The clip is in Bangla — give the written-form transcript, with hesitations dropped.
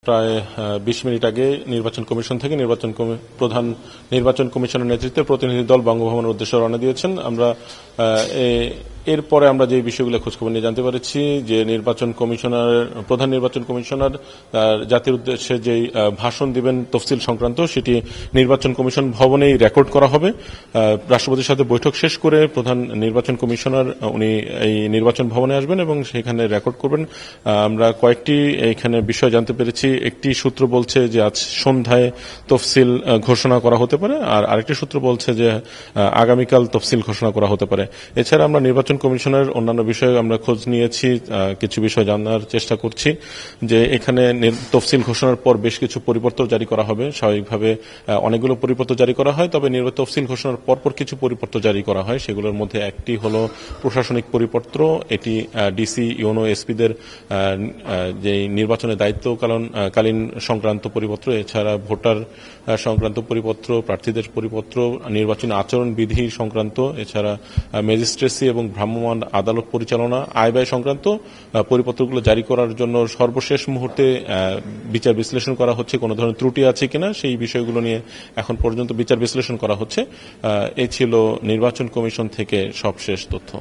প্রায় 20 মিনিট আগে নির্বাচন কমিশন থেকে প্রধান নির্বাচন কমিশনের নেতৃত্বে প্রতিনিধি দল বঙ্গভবনের উদ্দেশ্যে রওনা দিয়েছেন। আমরা এরপরে আমরা যে বিষয়গুলো খোঁজখবর নিয়ে জানতে পেরেছি যে প্রধান নির্বাচন কমিশনার জাতির উদ্দেশ্যে যে ভাষণ দিবেন তফসিল সংক্রান্ত, সেটি নির্বাচন কমিশন ভবনেই রেকর্ড করা হবে। রাষ্ট্রপতির সাথে বৈঠক শেষ করে প্রধান নির্বাচন কমিশনার উনি এই নির্বাচন ভবনে আসবেন এবং সেখানে রেকর্ড করবেন। আমরা কয়েকটি এখানে বিষয় জানতে পেরেছি। একটি সূত্র বলছে যে আজ সন্ধ্যায় তফসিল ঘোষণা করা হতে পারে, আর আরেকটি সূত্র বলছে যে আগামীকাল তফসিল ঘোষণা করা হতে পারে। এছাড়া আমরা নির্বাচন কমিশনের অন্যান্য বিষয়ে আমরা খোঁজ নিয়েছি, কিছু বিষয় জানার চেষ্টা করছি যে এখানে তফসিল ঘোষণার পর বেশ কিছু পরিপত্র জারি করা হবে। স্বাভাবিকভাবে অনেকগুলো পরিপত্র জারি করা হয়, তবে তফসিল ঘোষণার পরপর কিছু পরিপত্র জারি করা হয়। সেগুলোর মধ্যে একটি হলো প্রশাসনিক পরিপত্র। এটি ডিসি, ইউনো, এসপিদের যে নির্বাচনের দায়িত্বকালীন সংক্রান্ত পরিপত্র, এছাড়া ভোটার সংক্রান্ত পরিপত্র, প্রার্থীদের পরিপত্র, নির্বাচনী আচরণ বিধি সংক্রান্ত, এছাড়া ম্যাজিস্ট্রেসি এবং ভ্রাম্যমাণ আদালত পরিচালনা, আয় ব্যয় সংক্রান্ত পরিপত্রগুলো জারি করার জন্য সর্বশেষ মুহূর্তে বিচার বিশ্লেষণ করা হচ্ছে। কোনো ধরনের ত্রুটি আছে কিনা সেই বিষয়গুলো নিয়ে এখন পর্যন্ত বিচার বিশ্লেষণ করা হচ্ছে। এই ছিল নির্বাচন কমিশন থেকে সবশেষ তথ্য।